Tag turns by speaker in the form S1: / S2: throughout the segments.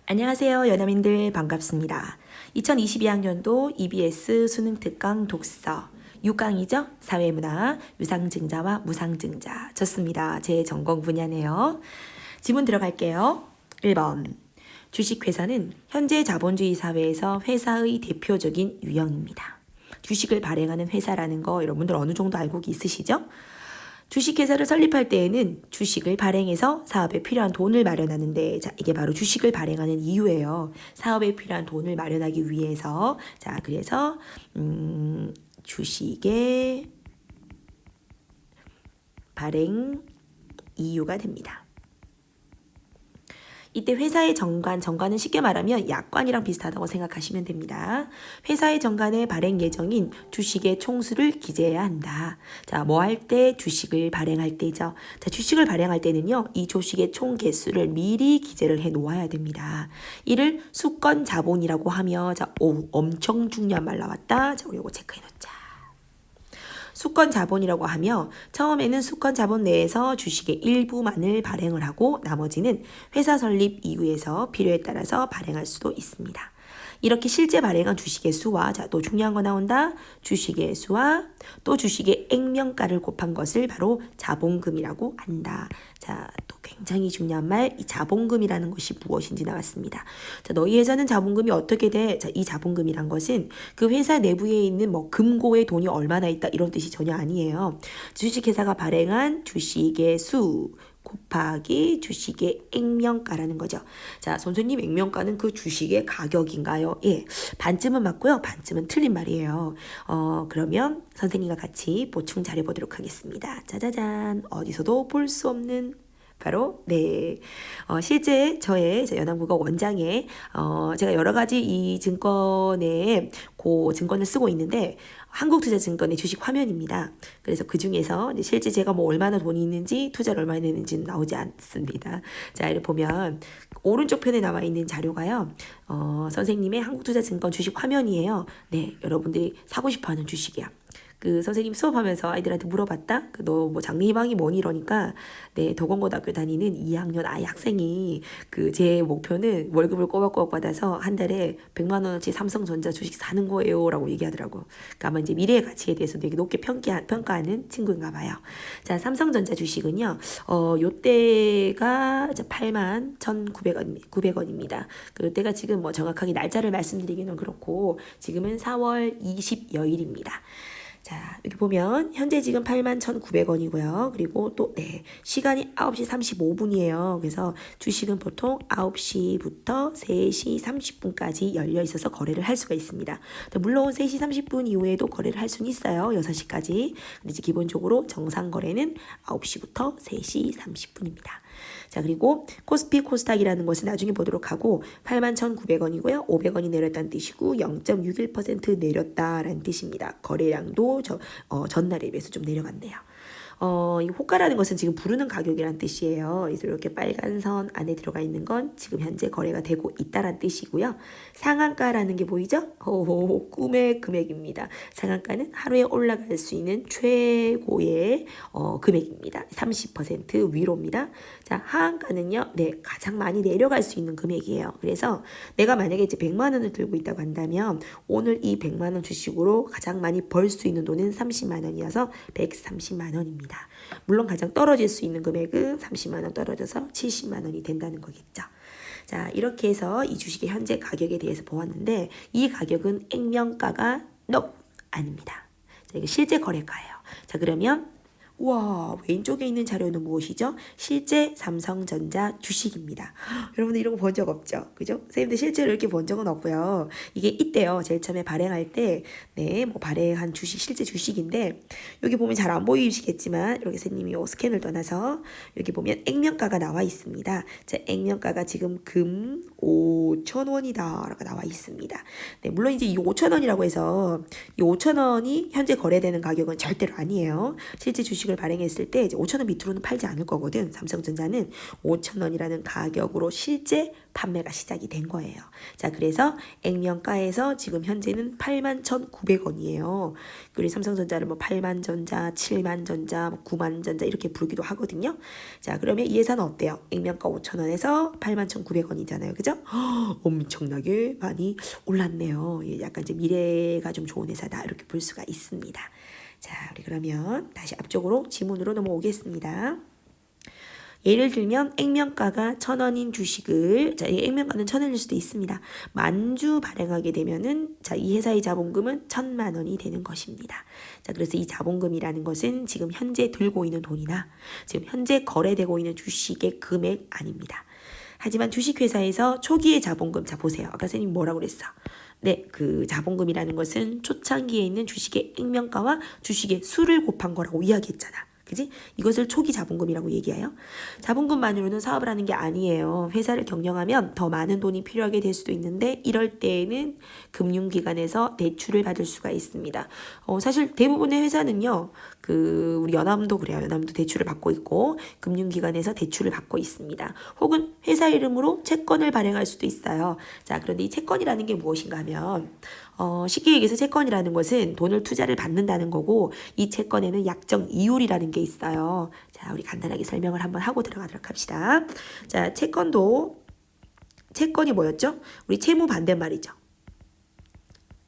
S1: 안녕하세요. 연아민들 반갑습니다. 2022학년도 EBS 수능 특강 독서 6강이죠. 사회문화, 유상증자와 무상증자. 좋습니다. 제 전공 분야네요. 지문 들어갈게요. 1번. 주식회사는 현재 자본주의 사회에서 회사의 대표적인 유형입니다. 주식을 발행하는 회사라는 거 여러분들 어느 정도 알고 있으시죠? 주식회사를 설립할 때에는 주식을 발행해서 사업에 필요한 돈을 마련하는데, 자, 이게 바로 주식을 발행하는 이유예요. 사업에 필요한 돈을 마련하기 위해서. 자, 그래서 주식의 발행 이유가 됩니다. 이때 회사의 정관은 쉽게 말하면 약관이랑 비슷하다고 생각하시면 됩니다. 회사의 정관의 발행 예정인 주식의 총수를 기재해야 한다. 자, 뭐 할 때? 주식을 발행할 때죠. 자, 주식을 발행할 때는요, 이 주식의 총 개수를 미리 기재를 해 놓아야 됩니다. 이를 수권 자본이라고 하며, 자, 오, 엄청 중요한 말 나왔다. 자, 우리 이거 체크해 놓자. 수권 자본이라고 하며 처음에는 수권 자본 내에서 주식의 일부만을 발행을 하고 나머지는 회사 설립 이후에서 필요에 따라서 발행할 수도 있습니다. 이렇게 실제 발행한 주식의 수와, 자, 또 중요한 거 나온다. 주식의 수와 또 주식의 액면가를 곱한 것을 바로 자본금이라고 한다. 자, 또 굉장히 중요한 말, 이 자본금이라는 것이 무엇인지 나왔습니다. 자, 너희 회사는 자본금이 어떻게 돼? 자, 이 자본금이란 것은 그 회사 내부에 있는 뭐 금고에 돈이 얼마나 있다 이런 뜻이 전혀 아니에요. 주식회사가 발행한 주식의 수 곱하기 주식의 액면가라는 거죠. 자, 선생님, 액면가는 그 주식의 가격인가요? 예, 반쯤은 맞고요, 반쯤은 틀린 말이에요. 그러면 선생님과 같이 보충 잘해보도록 하겠습니다. 짜자잔, 어디서도 볼 수 없는 바로 실제 저의 연합국어 원장에 제가 여러 가지 이 증권에 증권을 쓰고 있는데 한국투자증권의 주식 화면입니다. 그래서 그 중에서 실제 제가 뭐 얼마나 돈이 있는지 투자를 얼마나 했는지는 나오지 않습니다. 자, 이렇게 보면 오른쪽 편에 나와 있는 자료가요. 선생님의 한국투자증권 주식 화면이에요. 네, 여러분들이 사고 싶어하는 주식이야. 그 선생님 수업하면서 아이들한테 물어봤다. 너 뭐 장래 희망이 뭐니 이러니까 네, 도건고등학교 다니는 2학년 아이 학생이 그 제 목표는 월급을 꼬박꼬박 받아서 한 달에 100만 원어치 삼성전자 주식 사는 거예요라고 얘기하더라고. 그러니까 아마 이제 미래의 가치에 대해서 되게 높게 평가하는 친구인가 봐요. 자, 삼성전자 주식은요. 요때가 8만 1,900원입니다. 요때가 지금 뭐 정확하게 날짜를 말씀드리기는 그렇고 지금은 4월 20여일입니다. 자, 여기 보면 현재 지금 81,900원이고요. 그리고 또 시간이 9시 35분이에요. 그래서 주식은 보통 9시부터 3시 30분까지 열려 있어서 거래를 할 수가 있습니다. 물론 3시 30분 이후에도 거래를 할 수는 있어요. 6시까지. 근데 이제 기본적으로 정상 거래는 9시부터 3시 30분입니다. 자, 그리고 코스피 코스닥이라는 것은 나중에 보도록 하고 81,900원이고요. 500원이 내렸다는 뜻이고 0.61% 내렸다라는 뜻입니다. 거래량도 전날에 비해서 좀 내려갔네요. 이 호가라는 것은 지금 부르는 가격이란 뜻이에요. 그래서 이렇게 빨간 선 안에 들어가 있는 건 지금 현재 거래가 되고 있다란 뜻이고요. 상한가라는 게 보이죠? 꿈의 금액입니다. 상한가는 하루에 올라갈 수 있는 최고의 금액입니다. 30% 위로입니다. 자, 하한가는요. 가장 많이 내려갈 수 있는 금액이에요. 그래서 내가 만약에 이제 100만 원을 들고 있다고 한다면 오늘 이 100만 원 주식으로 가장 많이 벌 수 있는 돈은 30만 원이어서 130만 원입니다. 물론 가장 떨어질 수 있는 금액은 30만 원 떨어져서 70만 원이 된다는 거겠죠. 자, 이렇게 해서 이 주식의 현재 가격에 대해서 보았는데 이 가격은 액면가가 아닙니다. 자, 이거 실제 거래가예요. 자, 그러면 우와, 왼쪽에 있는 자료는 무엇이죠? 실제 삼성전자 주식입니다. 여러분들 이런 거 본 적 없죠? 그죠? 선생님들 실제로 이렇게 본 적은 없고요. 이게 이때요. 제일 처음에 발행할 때, 뭐 발행한 주식, 실제 주식인데, 여기 보면 잘 안 보이시겠지만, 이렇게 선생님이 스캔을 떠나서, 여기 보면 액면가가 나와 있습니다. 자, 액면가가 지금 금 5,000원이다. 라고 나와 있습니다. 네, 물론 이제 이 5,000원이라고 해서, 이 5,000원이 현재 거래되는 가격은 절대로 아니에요. 실제 주식 주식을 발행했을 때 이제 5,000원 밑으로는 팔지 않을 거거든. 삼성전자는 5,000원이라는 가격으로 실제 판매가 시작이 된 거예요. 자, 그래서 액면가에서 지금 현재는 81,900원이에요. 그리고 삼성전자를 뭐 8만전자, 7만전자, 9만전자 이렇게 부르기도 하거든요. 자, 그러면 이 회사는 어때요? 액면가 5,000원에서 81,900원이잖아요. 그죠? 엄청나게 많이 올랐네요. 약간 이제 미래가 좀 좋은 회사다 이렇게 볼 수가 있습니다. 자, 우리 그러면 다시 앞쪽으로 지문으로 넘어오겠습니다. 예를 들면 액면가가 1,000원인 주식을, 자, 이 액면가는 1,000원일 수도 있습니다. 만주 발행하게 되면은, 자, 이 회사의 자본금은 1,000만 원이 되는 것입니다. 자, 그래서 이 자본금이라는 것은 지금 현재 들고 있는 돈이나 지금 현재 거래되고 있는 주식의 금액 아닙니다. 하지만 주식회사에서 초기의 자본금, 자, 보세요. 아까 선생님 뭐라고 그랬어? 네, 그 자본금이라는 것은 초창기에 있는 주식의 액면가와 주식의 수를 곱한 거라고 이야기했잖아. 그지? 이것을 초기 자본금이라고 얘기해요. 자본금만으로는 사업을 하는 게 아니에요. 회사를 경영하면 더 많은 돈이 필요하게 될 수도 있는데 이럴 때에는 금융기관에서 대출을 받을 수가 있습니다. 사실 대부분의 회사는요. 우리 연암도 그래요. 연암도 대출을 받고 있고 금융기관에서 대출을 받고 있습니다. 혹은 회사 이름으로 채권을 발행할 수도 있어요. 자, 그런데 이 채권이라는 게 무엇인가 하면 쉽게 얘기해서 채권이라는 것은 돈을 투자를 받는다는 거고 이 채권에는 약정 이율이라는 게 있어요. 자, 우리 간단하게 설명을 한번 하고 들어가도록 합시다. 자, 채권이 뭐였죠? 우리 채무 반대말이죠.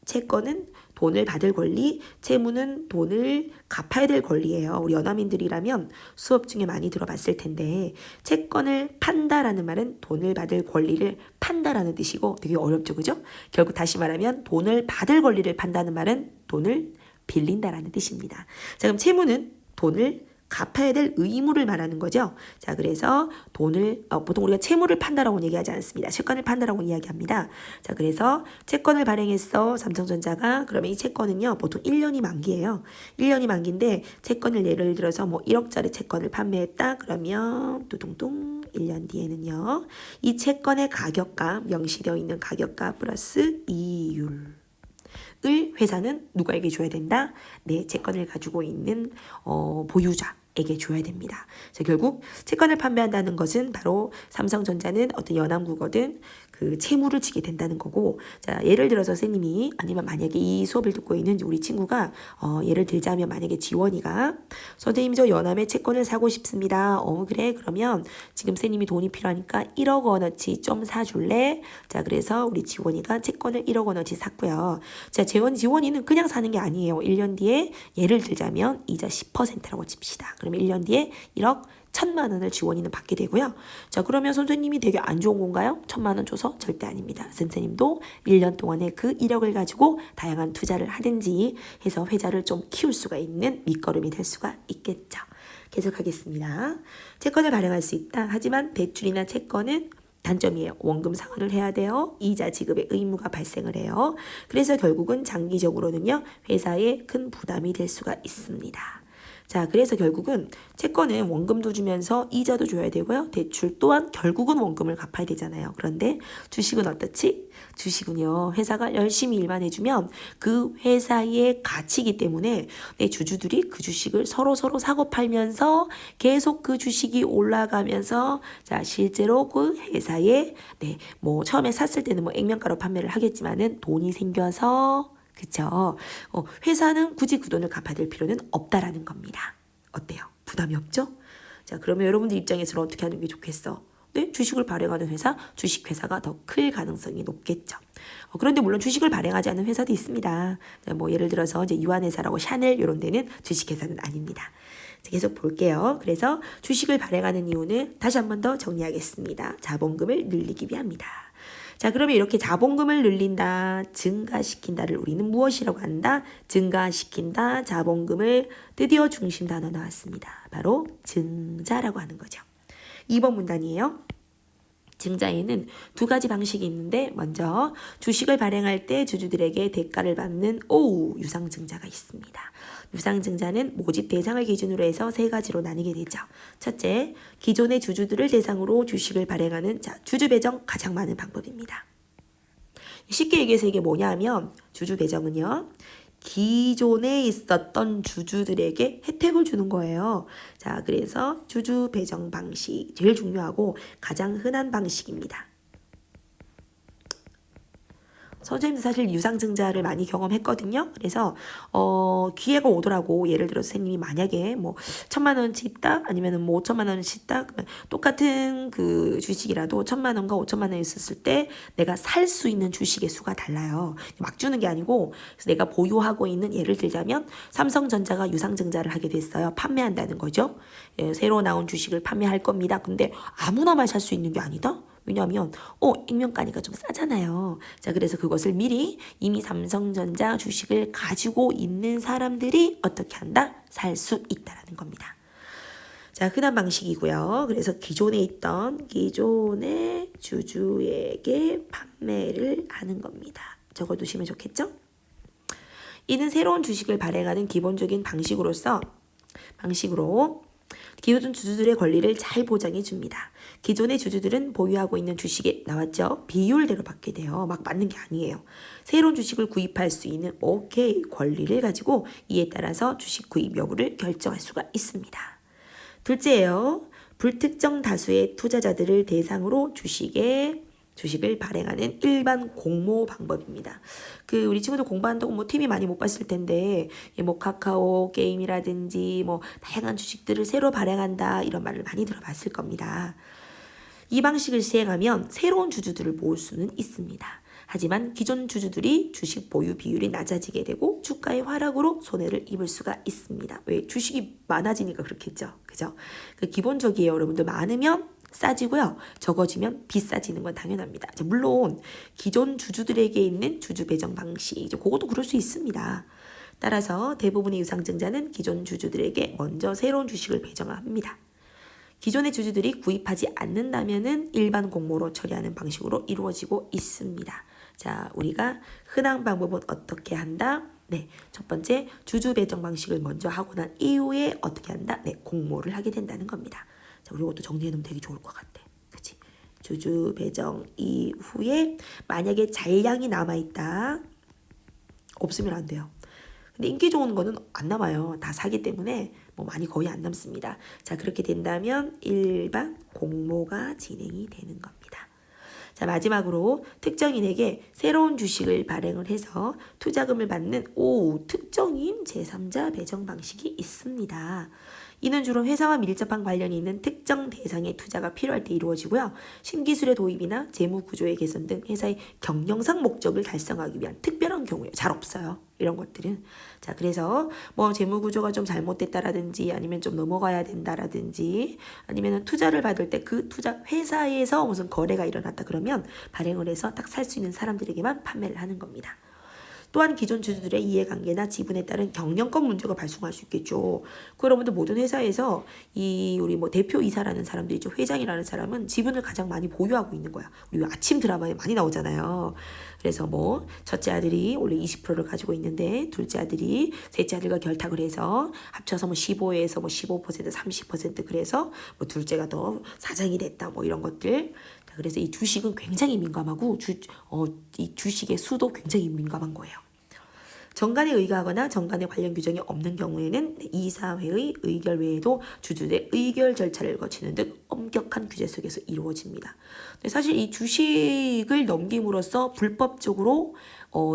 S1: 채권은 돈을 받을 권리, 채무는 돈을 갚아야 될 권리예요. 우리 연화민들이라면 수업 중에 많이 들어봤을 텐데 채권을 판다라는 말은 돈을 받을 권리를 판다라는 뜻이고 되게 어렵죠, 그죠? 결국 다시 말하면 돈을 받을 권리를 판다는 말은 돈을 빌린다라는 뜻입니다. 자, 그럼 채무는 돈을 갚아야 될 의무를 말하는 거죠. 자, 그래서 돈을 보통 우리가 채무를 판다라고 얘기하지 않습니다. 채권을 판다라고 이야기합니다. 자, 그래서 채권을 발행했어 삼성전자가. 그러면 이 채권은요 보통 1년이 만기예요. 1년이 만기인데 채권을 예를 들어서 뭐 1억짜리 채권을 판매했다. 그러면 뚜둥둥 1년 뒤에는요 이 채권의 가격과 명시되어 있는 가격과 플러스 이율 을 회사는 누구에게 줘야 된다? 네, 채권을 가지고 있는 보유자에게 줘야 됩니다. 자, 결국 채권을 판매한다는 것은 바로 삼성전자는 어떤 연암국어든 그 채무를 지게 된다는 거고, 자, 예를 들어서 선생님이 아니면 만약에 이 수업을 듣고 있는 우리 친구가 예를 들자면 만약에 지원이가 선생님 저 연암의 채권을 사고 싶습니다. 그래 그러면 지금 선생님이 돈이 필요하니까 1억 원어치 좀 사줄래? 자, 그래서 우리 지원이가 채권을 1억 원어치 샀고요. 자, 지원이는 그냥 사는 게 아니에요. 1년 뒤에 예를 들자면 이자 10%라고 칩시다. 그러면 1년 뒤에 1억 1,000만 원을 지원이는 받게 되고요. 자, 그러면 선생님이 되게 안 좋은 건가요? 1,000만 원 줘서? 절대 아닙니다. 선생님도 1년 동안에 그 1억을 가지고 다양한 투자를 하든지 해서 회사를 좀 키울 수가 있는 밑거름이 될 수가 있겠죠. 계속하겠습니다. 채권을 발행할 수 있다. 하지만 대출이나 채권은 단점이에요. 원금 상환을 해야 돼요. 이자 지급의 의무가 발생을 해요. 그래서 결국은 장기적으로는요. 회사에 큰 부담이 될 수가 있습니다. 자, 그래서 결국은 채권은 원금도 주면서 이자도 줘야 되고요. 대출 또한 결국은 원금을 갚아야 되잖아요. 그런데 주식은 어떻지? 주식은요. 회사가 열심히 일만 해주면 그 회사의 가치이기 때문에 내 주주들이 그 주식을 서로 사고 팔면서 계속 그 주식이 올라가면서 자, 실제로 그 회사에 뭐 처음에 샀을 때는 뭐 액면가로 판매를 하겠지만은 돈이 생겨서 그쵸? 회사는 굳이 그 돈을 갚아야 될 필요는 없다라는 겁니다. 어때요? 부담이 없죠? 자, 그러면 여러분들 입장에서는 어떻게 하는 게 좋겠어? 네? 주식을 발행하는 회사, 주식회사가 더 클 가능성이 높겠죠. 그런데 물론 주식을 발행하지 않는 회사도 있습니다. 뭐 예를 들어서 이제 유한회사라고 샤넬 이런 데는 주식회사는 아닙니다. 자, 계속 볼게요. 그래서 주식을 발행하는 이유는 다시 한 번 더 정리하겠습니다. 자본금을 늘리기 위함이다. 자, 그러면 이렇게 자본금을 늘린다, 증가시킨다를 우리는 무엇이라고 한다? 증가시킨다, 자본금을 드디어 중심 단어 나왔습니다. 바로 증자라고 하는 거죠. 2번 문단이에요. 증자에는 두 가지 방식이 있는데 먼저 주식을 발행할 때 주주들에게 대가를 받는 유상증자가 있습니다. 유상증자는 모집 대상을 기준으로 해서 세 가지로 나뉘게 되죠. 첫째, 기존의 주주들을 대상으로 주식을 발행하는 주주 배정 가장 많은 방법입니다. 쉽게 얘기해서 이게 뭐냐 하면 주주 배정은요. 기존에 있었던 주주들에게 혜택을 주는 거예요. 자, 그래서 주주 배정 방식 제일 중요하고 가장 흔한 방식입니다. 선생님도 사실 유상증자를 많이 경험했거든요. 그래서 기회가 오더라고. 예를 들어서 선생님이 만약에 뭐 1,000만 원치 있다, 아니면은 뭐 5천만 원치 있다, 그러면 똑같은 그 주식이라도 1,000만 원과 5천만 원 있었을 때 내가 살 수 있는 주식의 수가 달라요. 막 주는 게 아니고, 그래서 내가 보유하고 있는, 예를 들자면 삼성전자가 유상증자를 하게 됐어요. 판매한다는 거죠. 예, 새로 나온 주식을 판매할 겁니다. 근데 아무나만 살 수 있는 게 아니다. 왜냐하면 액면가니까 좀 싸잖아요. 자, 그래서 그것을 미리 이미 삼성전자 주식을 가지고 있는 사람들이 어떻게 한다? 살 수 있다라는 겁니다. 자, 흔한 방식이고요. 그래서 기존의 주주에게 판매를 하는 겁니다. 적어두시면 좋겠죠? 이는 새로운 주식을 발행하는 기본적인 방식으로 기존 주주들의 권리를 잘 보장해 줍니다. 기존의 주주들은 보유하고 있는 주식에 나왔죠. 비율대로 받게 돼요. 막 맞는 게 아니에요. 새로운 주식을 구입할 수 있는 권리를 가지고 이에 따라서 주식 구입 여부를 결정할 수가 있습니다. 둘째예요. 불특정 다수의 투자자들을 대상으로 주식을 발행하는 일반 공모 방법입니다. 우리 친구들 공부한다고 뭐 TV 많이 못 봤을 텐데, 뭐 카카오 게임이라든지 뭐 다양한 주식들을 새로 발행한다 이런 말을 많이 들어봤을 겁니다. 이 방식을 시행하면 새로운 주주들을 모을 수는 있습니다. 하지만 기존 주주들이 주식 보유 비율이 낮아지게 되고 주가의 하락으로 손해를 입을 수가 있습니다. 왜? 주식이 많아지니까 그렇겠죠. 그죠? 기본적이에요. 여러분들 많으면 싸지고요. 적어지면 비싸지는 건 당연합니다. 물론 기존 주주들에게 있는 주주 배정 방식, 그것도 그럴 수 있습니다. 따라서 대부분의 유상증자는 기존 주주들에게 먼저 새로운 주식을 배정합니다. 기존의 주주들이 구입하지 않는다면은 일반 공모로 처리하는 방식으로 이루어지고 있습니다. 자, 우리가 흔한 방법은 어떻게 한다? 네, 첫 번째 주주 배정 방식을 먼저 하고 난 이후에 어떻게 한다? 네, 공모를 하게 된다는 겁니다. 자, 우리 이것도 정리해놓으면 되게 좋을 것 같아. 그치? 주주 배정 이후에 만약에 잔량이 남아있다. 없으면 안 돼요. 근데 인기 좋은 거는 안 남아요. 다 사기 때문에 뭐 많이 거의 안 남습니다. 자, 그렇게 된다면 일반 공모가 진행이 되는 겁니다. 자, 마지막으로 특정인에게 새로운 주식을 발행을 해서 투자금을 받는 특정인 제3자 배정 방식이 있습니다. 이는 주로 회사와 밀접한 관련이 있는 특정 대상의 투자가 필요할 때 이루어지고요. 신기술의 도입이나 재무 구조의 개선 등 회사의 경영상 목적을 달성하기 위한 특별한 경우에 잘 없어요. 이런 것들은. 자, 그래서 뭐 재무 구조가 좀 잘못됐다라든지 아니면 좀 넘어가야 된다라든지 아니면 투자를 받을 때 그 투자 회사에서 무슨 거래가 일어났다 그러면 발행을 해서 딱 살 수 있는 사람들에게만 판매를 하는 겁니다. 또한 기존 주주들의 이해관계나 지분에 따른 경영권 문제가 발생할 수 있겠죠. 여러분들 모든 회사에서 우리 뭐 대표이사라는 사람들이죠. 회장이라는 사람은 지분을 가장 많이 보유하고 있는 거야. 우리 아침 드라마에 많이 나오잖아요. 그래서 뭐 첫째 아들이 원래 20%를 가지고 있는데 둘째 아들이 셋째 아들과 결탁을 해서 합쳐서 뭐 15에서 뭐 15%, 30% 그래서 뭐 둘째가 더 사장이 됐다 뭐 이런 것들. 그래서 이 주식은 굉장히 민감하고 이 주식의 수도 굉장히 민감한 거예요. 정관에 의거하거나 정관에 관련 규정이 없는 경우에는 이사회의 의결 외에도 주주들의 의결 절차를 거치는 등 엄격한 규제 속에서 이루어집니다. 사실 이 주식을 넘김으로써 불법적으로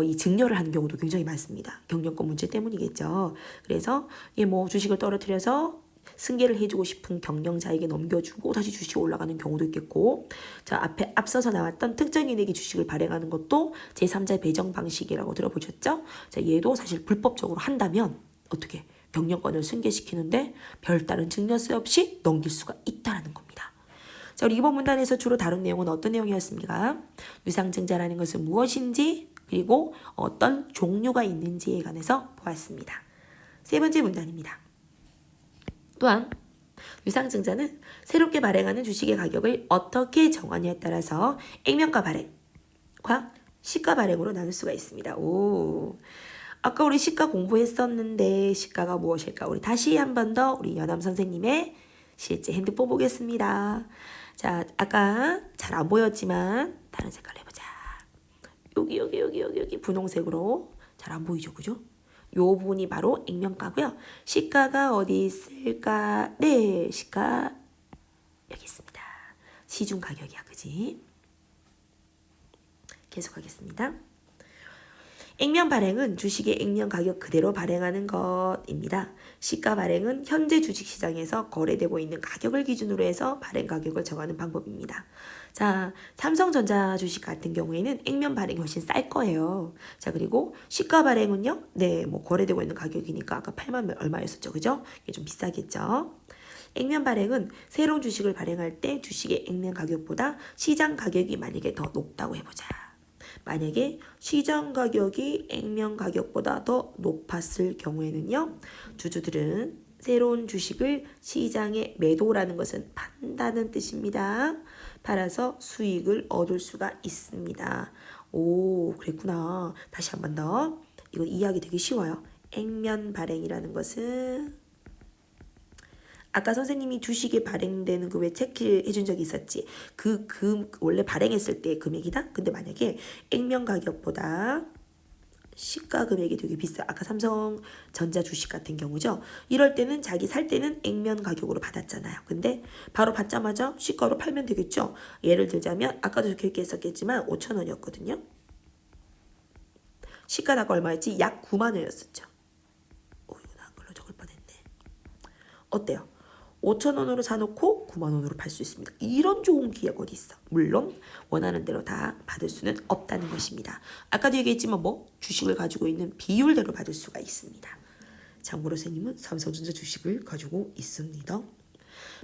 S1: 이 증여를 하는 경우도 굉장히 많습니다. 경영권 문제 때문이겠죠. 그래서 뭐 주식을 떨어뜨려서 승계를 해주고 싶은 경영자에게 넘겨주고 다시 주식이 올라가는 경우도 있겠고, 자, 앞서서 나왔던 특정인에게 주식을 발행하는 것도 제3자 배정 방식이라고 들어보셨죠? 자, 얘도 사실 불법적으로 한다면 어떻게 경영권을 승계시키는데 별다른 증여세 없이 넘길 수가 있다는 겁니다. 자, 우리 이번 문단에서 주로 다룬 내용은 어떤 내용이었습니까? 유상증자라는 것은 무엇인지 그리고 어떤 종류가 있는지에 관해서 보았습니다. 세 번째 문단입니다. 또한 유상증자는 새롭게 발행하는 주식의 가격을 어떻게 정하냐에 따라서 액면가 발행과 시가 발행으로 나눌 수가 있습니다. 아까 우리 시가 공부했었는데 시가가 무엇일까? 우리 다시 한 번 더 우리 연암 선생님의 실제 핸드폰 보겠습니다. 자, 아까 잘 안 보였지만 다른 색깔 해보자. 여기 분홍색으로 잘 안 보이죠, 그죠? 요 부분이 바로 액면가고요. 시가가 어디 있을까? 네, 시가 여기 있습니다. 시중 가격이야, 그지? 계속하겠습니다. 액면 발행은 주식의 액면 가격 그대로 발행하는 것입니다. 시가 발행은 현재 주식시장에서 거래되고 있는 가격을 기준으로 해서 발행 가격을 정하는 방법입니다. 자, 삼성전자 주식 같은 경우에는 액면 발행이 훨씬 쌀 거예요. 자, 그리고 시가 발행은요? 네, 뭐 거래되고 있는 가격이니까 아까 8만 얼마였었죠, 그죠? 이게 좀 비싸겠죠? 액면 발행은 새로운 주식을 발행할 때 주식의 액면 가격보다 시장 가격이 만약에 더 높다고 해보자. 만약에 시장 가격이 액면 가격보다 더 높았을 경우에는요, 주주들은 새로운 주식을 시장에 매도라는 것은 판다는 뜻입니다. 팔아서 수익을 얻을 수가 있습니다. 오, 그랬구나. 다시 한 번 더. 이거 이해하기 되게 쉬워요. 액면 발행이라는 것은 아까 선생님이 주식에 발행되는 그 왜 체크해 준 적이 있었지. 그 원래 발행했을 때 금액이다. 근데 만약에 액면 가격보다 시가 금액이 되게 비싸. 아까 삼성전자 주식 같은 경우죠. 이럴 때는 자기 살 때는 액면 가격으로 받았잖아요. 근데 바로 받자마자 시가로 팔면 되겠죠. 예를 들자면 아까도 그렇게 했었겠지만 5,000원이었거든요. 시가가 얼마였지? 약 9만 원이었었죠. 이거 나 걸로 적을 뻔했네. 어때요? 5,000원으로 사놓고 9만 원으로 팔 수 있습니다. 이런 좋은 기회가 어디 있어? 물론 원하는 대로 다 받을 수는 없다는 것입니다. 아까도 얘기했지만 뭐 주식을 가지고 있는 비율대로 받을 수가 있습니다. 참고로 선생님은 삼성전자 주식을 가지고 있습니다.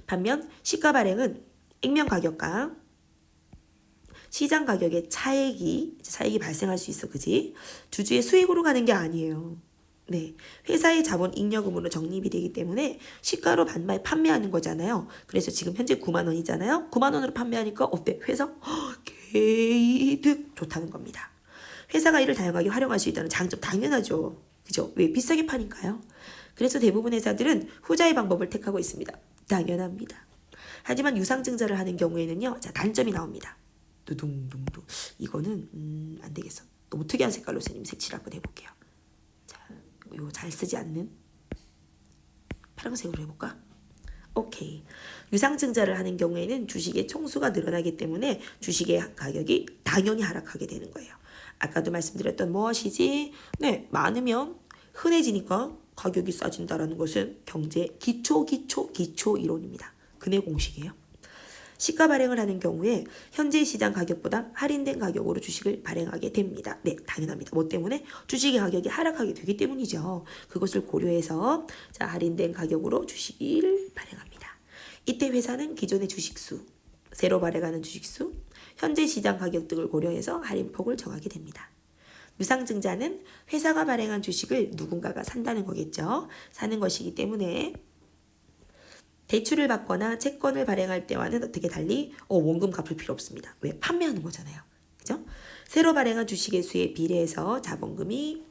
S1: 반면 시가 발행은 액면 가격과 시장 가격의 차익이 발생할 수 있어, 그지? 주주의 수익으로 가는 게 아니에요. 네, 회사의 자본 잉여금으로 적립이 되기 때문에 시가로 판매하는 거잖아요. 그래서 지금 현재 9만 원이잖아요. 9만 원으로 판매하니까 어때? 회사 개이득 좋다는 겁니다. 회사가 이를 다양하게 활용할 수 있다는 장점 당연하죠. 그죠? 왜? 비싸게 파니까요. 그래서 대부분 회사들은 후자의 방법을 택하고 있습니다. 당연합니다. 하지만 유상증자를 하는 경우에는요. 자, 단점이 나옵니다. 두둥둥둥. 이거는 안 되겠어. 너무 특이한 색깔로 선생님 색칠 한번 해볼게요. 이거 잘 쓰지 않는 파란색으로 해볼까? 오케이. 유상증자를 하는 경우에는 주식의 총수가 늘어나기 때문에 주식의 가격이 당연히 하락하게 되는 거예요. 아까도 말씀드렸던 무엇이지? 네, 많으면 흔해지니까 가격이 싸진다라는 것은 경제 기초 이론입니다. 근해 공식이에요. 시가 발행을 하는 경우에 현재 시장 가격보다 할인된 가격으로 주식을 발행하게 됩니다. 네, 당연합니다. 뭐 때문에? 주식의 가격이 하락하게 되기 때문이죠. 그것을 고려해서 자, 할인된 가격으로 주식을 발행합니다. 이때 회사는 기존의 주식수, 새로 발행하는 주식수, 현재 시장 가격 등을 고려해서 할인폭을 정하게 됩니다. 유상증자는 회사가 발행한 주식을 누군가가 산다는 거겠죠. 사는 것이기 때문에 대출을 받거나 채권을 발행할 때와는 어떻게 달리 원금 갚을 필요 없습니다. 왜? 판매하는 거잖아요. 그죠? 새로 발행한 주식의 수에 비례해서 자본금이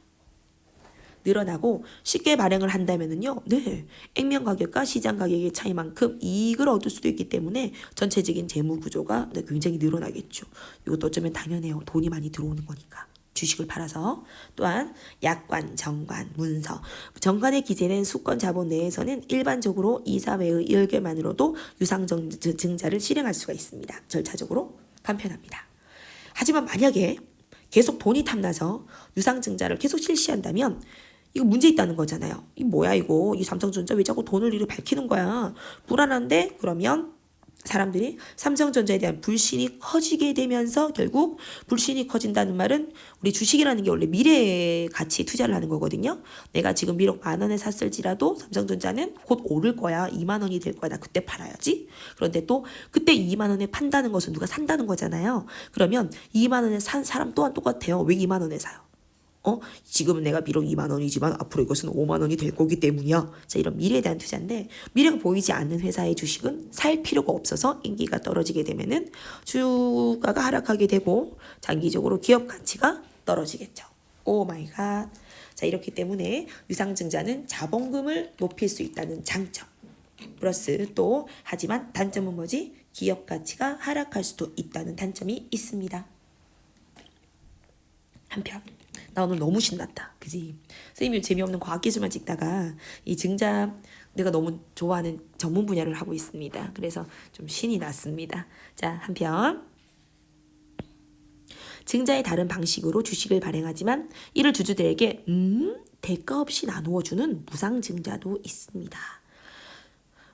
S1: 늘어나고 쉽게 발행을 한다면은요. 네. 액면 가격과 시장 가격의 차이만큼 이익을 얻을 수도 있기 때문에 전체적인 재무 구조가 굉장히 늘어나겠죠. 이것도 어쩌면 당연해요. 돈이 많이 들어오는 거니까. 주식을 팔아서. 또한 약관, 정관, 문서. 정관에 기재된 수권 자본 내에서는 일반적으로 이사회의 의결만으로도 유상증자를 실행할 수가 있습니다. 절차적으로 간편합니다. 하지만 만약에 계속 돈이 탐나서 유상증자를 계속 실시한다면 이거 문제 있다는 거잖아요. 이 뭐야 이거. 이 삼성전자 왜 자꾸 돈을 이렇게 밝히는 거야. 불안한데? 그러면 사람들이 삼성전자에 대한 불신이 커지게 되면서 결국 불신이 커진다는 말은 우리 주식이라는 게 원래 미래의 가치에 투자를 하는 거거든요. 내가 지금 비록 10,000원에 샀을지라도 삼성전자는 곧 오를 거야. 2만 원이 될 거야. 나 그때 팔아야지. 그런데 또 그때 2만 원에 판다는 것은 누가 산다는 거잖아요. 그러면 2만 원에 산 사람 또한 똑같아요. 왜 2만 원에 사요? 지금은 내가 비록 2만 원이지만 앞으로 이것은 5만 원이 될 거기 때문이야. 자, 이런 미래에 대한 투자인데 미래가 보이지 않는 회사의 주식은 살 필요가 없어서 인기가 떨어지게 되면은 주가가 하락하게 되고 장기적으로 기업 가치가 떨어지겠죠. 오 마이 갓. 자, 이렇기 때문에 유상증자는 자본금을 높일 수 있다는 장점. 플러스 또 하지만 단점은 뭐지? 기업 가치가 하락할 수도 있다는 단점이 있습니다. 한편 나 오늘 너무 신났다. 그지? 선생님이 재미없는 과학기술만 찍다가 이 증자 내가 너무 좋아하는 전문 분야를 하고 있습니다. 그래서 좀 신이 났습니다. 자, 한편 증자의 다른 방식으로 주식을 발행하지만 이를 주주들에게 대가 없이 나누어주는 무상증자도 있습니다.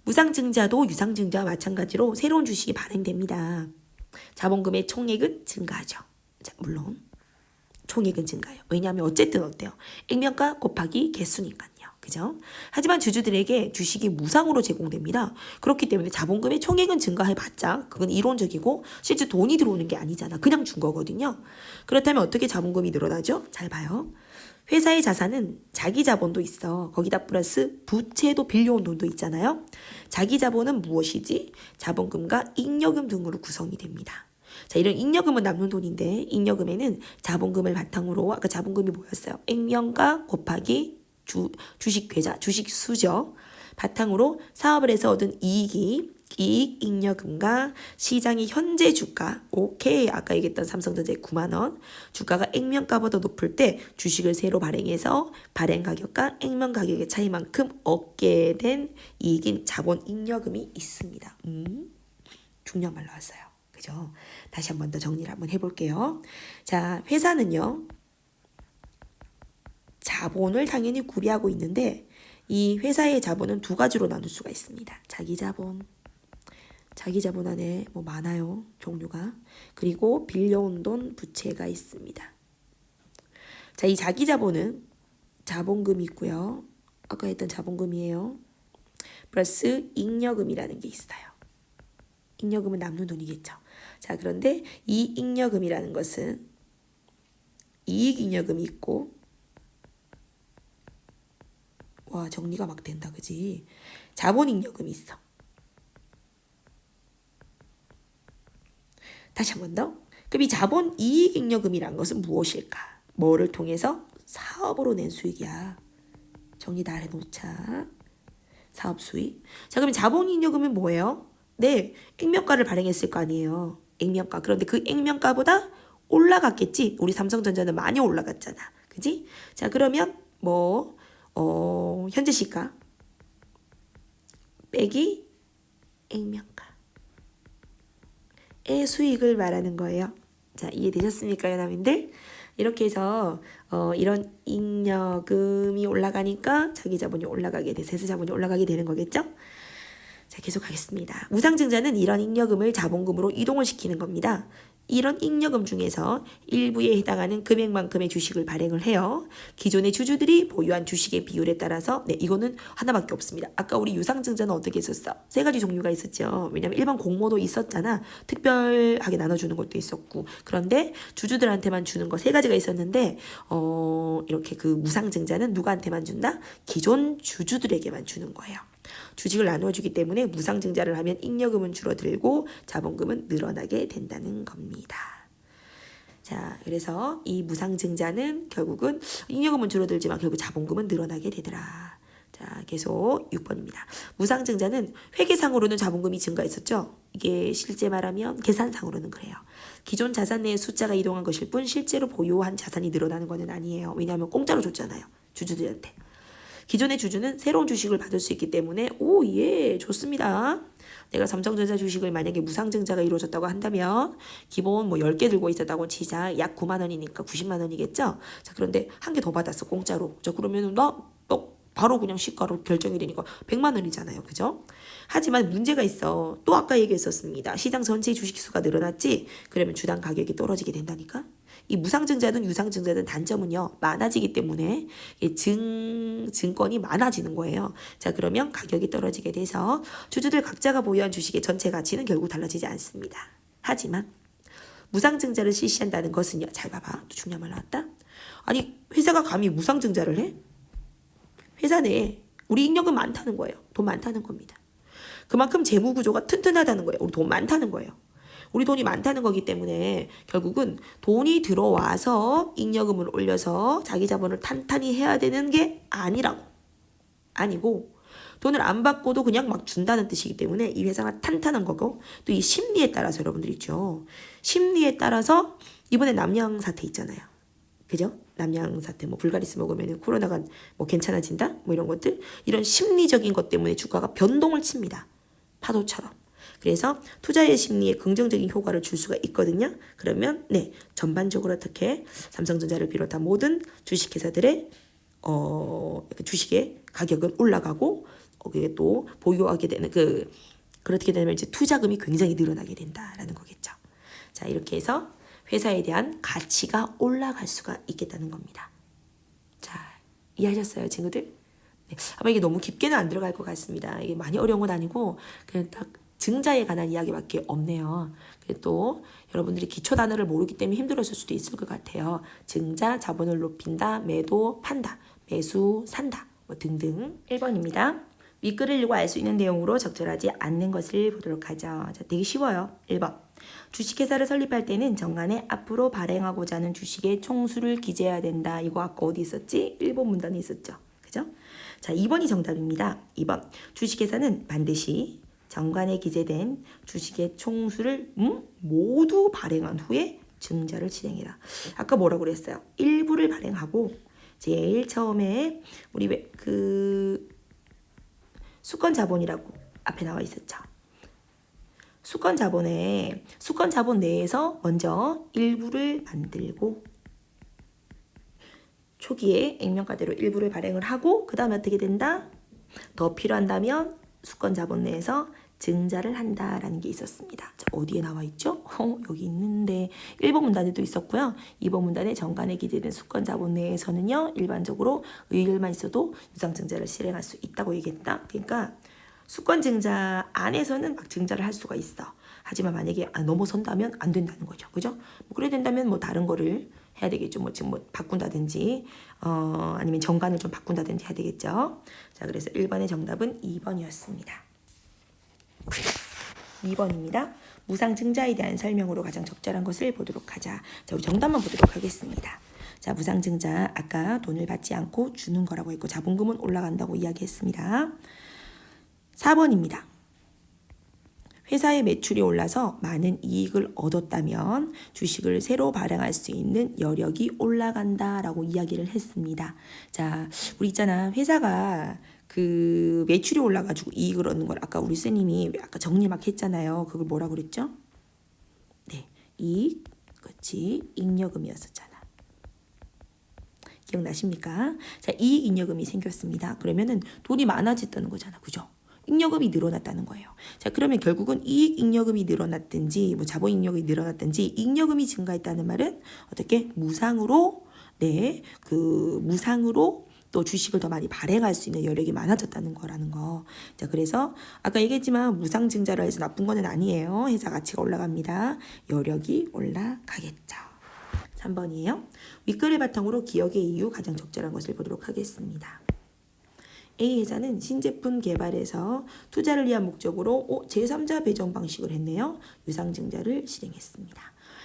S1: 무상증자도 유상증자와 마찬가지로 새로운 주식이 발행됩니다. 자본금의 총액은 증가하죠. 자, 물론 총액은 증가해요. 왜냐하면 어쨌든 어때요? 액면가 곱하기 개수니까요. 그죠? 하지만 주주들에게 주식이 무상으로 제공됩니다. 그렇기 때문에 자본금의 총액은 증가해봤자 그건 이론적이고 실제 돈이 들어오는 게 아니잖아. 그냥 준 거거든요. 그렇다면 어떻게 자본금이 늘어나죠? 잘 봐요. 회사의 자산은 자기 자본도 있어. 거기다 플러스 부채도 빌려온 돈도 있잖아요. 자기 자본은 무엇이지? 자본금과 잉여금 등으로 구성이 됩니다. 자, 이런 잉여금은 남는 돈인데 잉여금에는 자본금을 바탕으로 아까 자본금이 뭐였어요? 액면가 곱하기 주식 계좌, 주식 수죠. 바탕으로 사업을 해서 얻은 이익 잉여금과 시장의 현재 주가, 오케이, 아까 얘기했던 삼성전자의 9만 원, 주가가 액면가보다 높을 때 주식을 새로 발행해서 발행 가격과 액면 가격의 차이만큼 얻게 된 이익인 자본 잉여금이 있습니다. 중요한 말 나왔어요. 그죠? 다시 한 번 더 정리를 한번 해볼게요. 자, 회사는요, 자본을 당연히 구비하고 있는데 이 회사의 자본은 두 가지로 나눌 수가 있습니다. 자기 자본 안에 뭐 많아요. 종류가. 그리고 빌려온 돈 부채가 있습니다. 자, 이 자기 자본은 자본금이 있고요. 아까 했던 자본금이에요. 플러스 잉여금이라는 게 있어요. 잉여금은 남는 돈이겠죠. 자, 그런데 이 잉여금이라는 것은 이익 잉여금이 있고, 와, 정리가 막 된다, 그지? 자본 잉여금이 있어. 다시 한 번 더. 그럼 이 자본 이익 잉여금이란 것은 무엇일까? 뭐를 통해서? 사업으로 낸 수익이야. 정리 다 해놓자. 사업 수익. 자, 그럼 자본 잉여금은 뭐예요? 네, 액면가를 발행했을 거 아니에요. 액면가. 그런데 그 액면가보다 올라갔겠지? 우리 삼성전자는 많이 올라갔잖아. 그지? 자, 그러면 현재 시가 빼기 액면가의 수익을 말하는 거예요. 자, 이해되셨습니까, 연합인들? 이렇게 해서 이런 잉여금이 올라가니까 자기 자본이 올라가게 돼, 세수 자본이 올라가게 되는 거겠죠? 자, 계속 하겠습니다. 무상증자는 이런 잉여금을 자본금으로 이동을 시키는 겁니다. 이런 잉여금 중에서 일부에 해당하는 금액만큼의 주식을 발행을 해요. 기존의 주주들이 보유한 주식의 비율에 따라서, 네, 이거는 하나밖에 없습니다. 아까 우리 유상증자는 어떻게 했었어? 세 가지 종류가 있었죠. 왜냐면 일반 공모도 있었잖아. 특별하게 나눠주는 것도 있었고. 그런데 주주들한테만 주는 거 세 가지가 있었는데, 이렇게 그 무상증자는 누구한테만 준다? 기존 주주들에게만 주는 거예요. 주식을 나누어주기 때문에 무상증자를 하면 잉여금은 줄어들고 자본금은 늘어나게 된다는 겁니다. 자, 그래서 이 무상증자는 결국은 잉여금은 줄어들지만 결국 자본금은 늘어나게 되더라. 자, 계속 6번입니다. 무상증자는 회계상으로는 자본금이 증가했었죠. 이게 실제 말하면 계산상으로는 그래요. 기존 자산 내의 숫자가 이동한 것일 뿐 실제로 보유한 자산이 늘어나는 것은 아니에요. 왜냐하면 공짜로 줬잖아요. 주주들한테. 기존의 주주는 새로운 주식을 받을 수 있기 때문에 예, 좋습니다. 내가 삼성전자 주식을 만약에 무상증자가 이루어졌다고 한다면 기본 10개 들고 있었다고 치자. 약 9만 원이니까 90만 원이겠죠? 자, 그런데 한 개 더 받았어, 공짜로. 자, 그러면 너 바로 그냥 시가로 결정이 되니까 100만 원이잖아요. 그죠? 하지만 문제가 있어. 또 아까 얘기했었습니다. 시장 전체 주식수가 늘어났지? 그러면 주당 가격이 떨어지게 된다니까? 이 무상증자든 유상증자든 단점은요, 많아지기 때문에 증권이 많아지는 거예요. 자, 그러면 가격이 떨어지게 돼서 주주들 각자가 보유한 주식의 전체 가치는 결국 달라지지 않습니다. 하지만 무상증자를 실시한다는 것은요, 잘 봐봐. 또 중요한 말 나왔다. 아니, 회사가 감히 무상증자를 해? 회사 내에 우리 잉여금 많다는 거예요. 돈 많다는 겁니다. 그만큼 재무구조가 튼튼하다는 거예요. 우리 돈 많다는 거예요. 우리 돈이 많다는 거기 때문에 결국은 돈이 들어와서 잉여금을 올려서 자기 자본을 탄탄히 해야 되는 게 아니고 돈을 안 받고도 그냥 막 준다는 뜻이기 때문에 이 회사가 탄탄한 거고, 또 이 심리에 따라서 여러분들 있죠. 심리에 따라서 이번에 남양 사태 있잖아요. 그죠? 남양 사태, 뭐 불가리스 먹으면 코로나가 뭐 괜찮아진다? 뭐 이런 것들, 이런 심리적인 것 때문에 주가가 변동을 칩니다. 파도처럼. 그래서 투자의 심리에 긍정적인 효과를 줄 수가 있거든요. 그러면 네, 전반적으로 어떻게 삼성전자를 비롯한 모든 주식회사들의 주식의 가격은 올라가고 그게 또 보유하게 되는 그렇게 되면 이제 투자금이 굉장히 늘어나게 된다라는 거겠죠. 자, 이렇게 해서 회사에 대한 가치가 올라갈 수가 있겠다는 겁니다. 자, 이해하셨어요, 친구들? 네, 아마 이게 너무 깊게는 안 들어갈 것 같습니다. 이게 많이 어려운 건 아니고 그냥 딱 증자에 관한 이야기밖에 없네요. 또 여러분들이 기초 단어를 모르기 때문에 힘들었을 수도 있을 것 같아요. 증자, 자본을 높인다, 매도, 판다, 매수, 산다 뭐 등등. 1번입니다. 윗글을 읽고 알 수 있는 내용으로 적절하지 않는 것을 보도록 하죠. 자, 되게 쉬워요. 1번. 주식회사를 설립할 때는 정관에 앞으로 발행하고자 하는 주식의 총수를 기재해야 된다. 이거 아까 어디 있었지? 1번 문단에 있었죠. 그죠? 자, 2번이 정답입니다. 2번. 주식회사는 반드시 정관에 기재된 주식의 총수를 모두 발행한 후에 증자를 실행해라. 아까 뭐라고 그랬어요? 일부를 발행하고 제일 처음에 우리 수권 자본이라고 앞에 나와 있었죠. 수권 자본 내에서 먼저 일부를 만들고 초기에 액면가대로 일부를 발행을 하고 그 다음에 어떻게 된다? 더 필요한다면 수권 자본 내에서 증자를 한다라는 게 있었습니다. 자, 어디에 나와 있죠? 여기 있는데 1번 문단에도 있었고요. 2번 문단에 정관에 기재된 수권 자본 내에서는요. 일반적으로 의결만 있어도 유상증자를 실행할 수 있다고 얘기했다. 그러니까 수권 증자 안에서는 막 증자를 할 수가 있어. 하지만 만약에 넘어선다면 안 된다는 거죠. 그죠? 뭐 그래야 된다면 뭐 다른 거를 해야 되겠죠. 뭐 지금 뭐 바꾼다든지 아니면 정관을 좀 바꾼다든지 해야 되겠죠. 자, 그래서 1번의 정답은 2번이었습니다. 2번입니다. 무상증자에 대한 설명으로 가장 적절한 것을 보도록 하자. 자, 우리 정답만 보도록 하겠습니다. 자, 무상증자 아까 돈을 받지 않고 주는 거라고 했고 자본금은 올라간다고 이야기했습니다. 4번입니다. 회사의 매출이 올라서 많은 이익을 얻었다면 주식을 새로 발행할 수 있는 여력이 올라간다라고 이야기를 했습니다. 자, 우리 있잖아. 회사가 그 매출이 올라가지고 이익을 얻는 걸 아까 우리 쌤님이 아까 정리 막 했잖아요. 그걸 뭐라고 그랬죠? 네, 이익, 그렇지, 잉여금이었었잖아. 기억나십니까? 자, 이익 잉여금이 생겼습니다. 그러면은 돈이 많아졌다는 거잖아, 그죠? 잉여금이 늘어났다는 거예요. 자, 그러면 결국은 이익 잉여금이 늘어났든지 뭐 자본 잉여금이 늘어났든지 잉여금이 증가했다는 말은 어떻게 무상으로 무상으로 또 주식을 더 많이 발행할 수 있는 여력이 많아졌다는 거라는 거. 자, 그래서 아까 얘기했지만 무상 증자를 해서 나쁜 거는 아니에요. 회사 가치가 올라갑니다. 여력이 올라가겠죠. 3번이에요. 윗글을 바탕으로 기억의 이유 가장 적절한 것을 보도록 하겠습니다. A 회사는 신제품 개발에서 투자를 위한 목적으로 제3자 배정 방식을 했네요. 유상증자를 실행했습니다.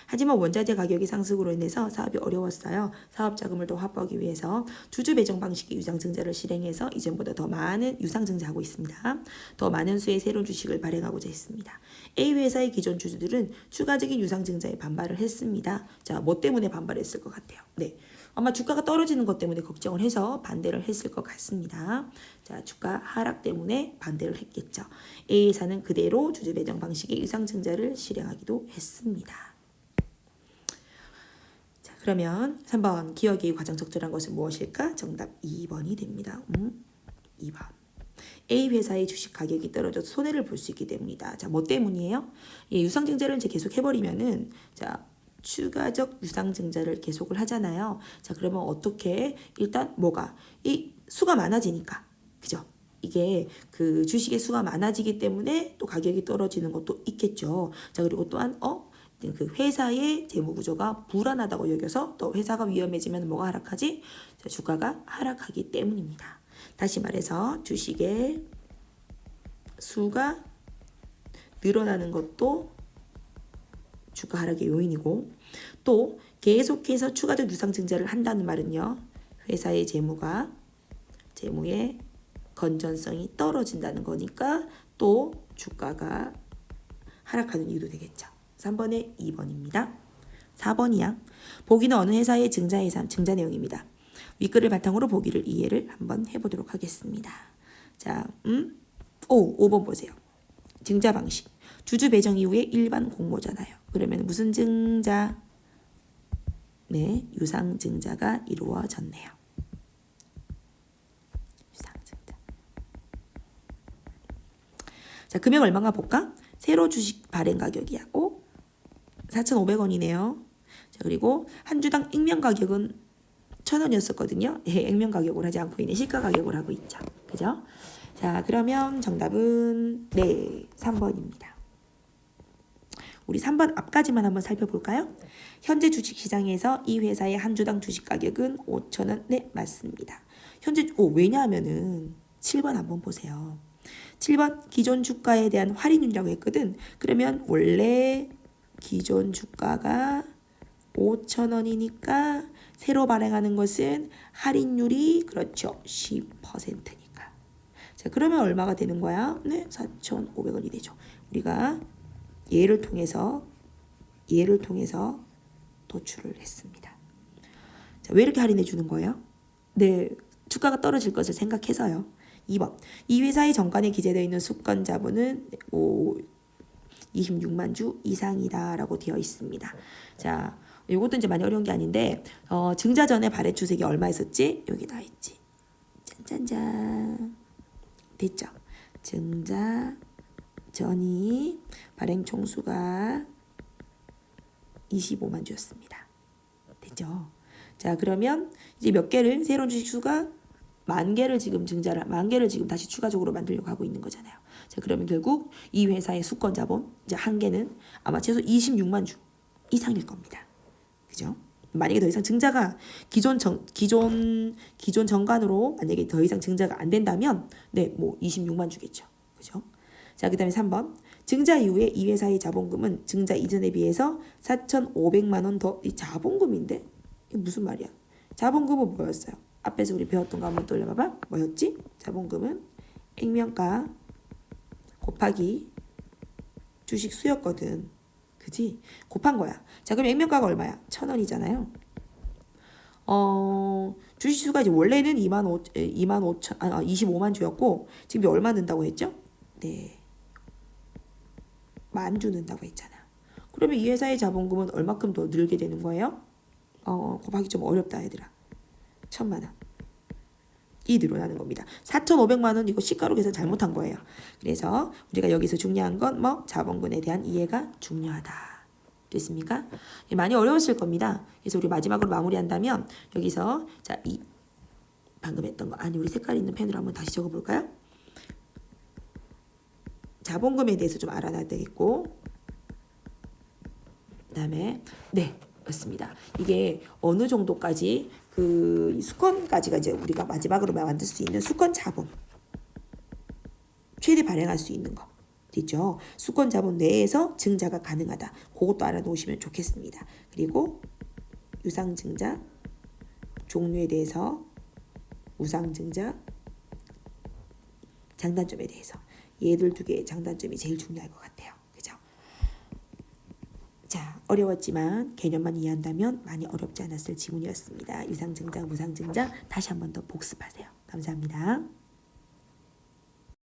S1: 하지만 원자재 가격의 상승으로 인해서 사업이 어려웠어요. 사업 자금을 더 확보하기 위해서 주주 배정 방식의 유상증자를 실행해서 이전보다 더 많은 유상증자하고 있습니다. 더 많은 수의 새로운 주식을 발행하고자 했습니다. A 회사의 기존 주주들은 추가적인 유상증자에 반발을 했습니다. 자, 뭐 때문에 반발했을 것 같아요? 네. 아마 주가가 떨어지는 것 때문에 걱정을 해서 반대를 했을 것 같습니다. 자, 주가 하락 때문에 반대를 했겠죠. A회사는 그대로 주주 배정 방식의 유상증자를 실행하기도 했습니다. 자, 그러면 3번 기억의 가장 적절한 것은 무엇일까? 정답 2번이 됩니다. 2번. A 회사의 주식 가격이 떨어져서 손해를 볼 수 있기 때문이다. 자, 뭐 때문이에요? 유상증자를 이제 계속 해버리면은 자, 추가적 유상증자를 계속을 하잖아요. 자, 그러면 어떻게 일단 이 수가 많아지니까, 그죠? 이게 그 주식의 수가 많아지기 때문에 또 가격이 떨어지는 것도 있겠죠. 자, 그리고 또한 그 회사의 재무 구조가 불안하다고 여겨서 또 회사가 위험해지면 뭐가 하락하지? 자, 주가가 하락하기 때문입니다. 다시 말해서 주식의 수가 늘어나는 것도 주가 하락의 요인이고 또 계속해서 추가적 유상증자를 한다는 말은요. 회사의 재무의 건전성이 떨어진다는 거니까 또 주가가 하락하는 이유도 되겠죠. 3번에 2번입니다. 4번이야. 보기는 어느 회사의 증자 예산, 증자 내용입니다. 윗글을 바탕으로 보기를 이해를 한번 해보도록 하겠습니다. 자, 5번 보세요. 증자 방식. 주주 배정 이후에 일반 공모잖아요. 그러면 무슨 증자? 네, 유상 증자가 이루어졌네요. 유상 증자. 자, 금액 얼마인가 볼까? 새로 주식 발행 가격이야. 4,500원이네요. 자, 그리고 한 주당 액면 가격은 1,000원이었었거든요. 예, 액면 가격으로 하지 않고 있네. 시가 가격으로 하고 있죠. 그죠? 자, 그러면 정답은 네, 3번입니다. 우리 3번 앞까지만 한번 살펴볼까요? 현재 주식시장에서 이 회사의 한 주당 주식 가격은 5,000원. 네, 맞습니다. 현재 왜냐하면은 7번 한번 보세요. 7번 기존 주가에 대한 할인율이라고 했거든. 그러면 원래 기존 주가가 5,000원이니까 새로 발행하는 것은 할인율이 그렇죠. 10%니까. 자, 그러면 얼마가 되는 거야? 네, 4,500원이 되죠. 우리가 예를 통해서 도출을 했습니다. 자, 왜 이렇게 할인해 주는 거예요? 네, 주가가 떨어질 것을 생각해서요. 2번. 이 회사의 정관에 기재되어 있는 수권 자본은 26만 주 이상이다라고 되어 있습니다. 자, 이것도 이제 많이 어려운 게 아닌데 증자 전에 발행 주식이 얼마 있었지? 여기 다 있지. 짠짠짠. 됐죠? 증자 전이 발행 총수가 25만 주였습니다. 됐죠? 자, 그러면 이제 몇 개를 새로운 주식수가 만 개를 지금 다시 추가적으로 만들려고 하고 있는 거잖아요. 자, 그러면 결국 이 회사의 수권 자본 이제 한 개는 아마 최소 26만 주 이상일 겁니다. 그죠? 만약에 더 이상 증자가 기존 정관으로 만약에 더 이상 증자가 안 된다면 네, 뭐 26만 주겠죠. 그죠? 자, 그다음에 3번. 증자 이후에 이 회사의 자본금은 증자 이전에 비해서 4,500만 원 더 이 자본금인데 이게 무슨 말이야? 자본금은 뭐였어요? 앞에서 우리 배웠던 거 한번 떠올려봐봐. 뭐였지? 자본금은 액면가 곱하기 주식 수였거든. 그지? 곱한 거야. 자, 그럼 액면가가 얼마야? 1,000원이잖아요. 주식 수가 이제 원래는 25만 주였고 지금 얼마 는다고 했죠? 네. 만 주 는다고 했잖아. 그러면 이 회사의 자본금은 얼마큼 더 늘게 되는 거예요? 곱하기 좀 어렵다 얘들아. 1,000만 원. 이 늘어나는 겁니다. 4,500만 원 이거 시가로 계산 잘못한 거예요. 그래서 우리가 여기서 중요한 건 뭐 자본금에 대한 이해가 중요하다. 됐습니까? 많이 어려웠을 겁니다. 그래서 우리 마지막으로 마무리한다면 여기서 자, 이 방금 했던 거 아니 우리 색깔 있는 펜으로 한번 다시 적어볼까요? 자본금에 대해서 좀 알아놔야 되겠고 그다음에 네 맞습니다. 이게 어느 정도까지 그 수권까지가 이제 우리가 마지막으로 만들 수 있는 수권 자본 최대 발행할 수 있는 거 됐죠? 수권 자본 내에서 증자가 가능하다. 그것도 알아놓으시면 좋겠습니다. 그리고 유상 증자 종류에 대해서 우상 증자 장단점에 대해서 얘들 두 개의 장단점이 제일 중요할 것 같아요. 그죠? 자, 어려웠지만 개념만 이해한다면 많이 어렵지 않았을 지문이었습니다. 유상증자, 무상증자 다시 한 번 더 복습하세요. 감사합니다.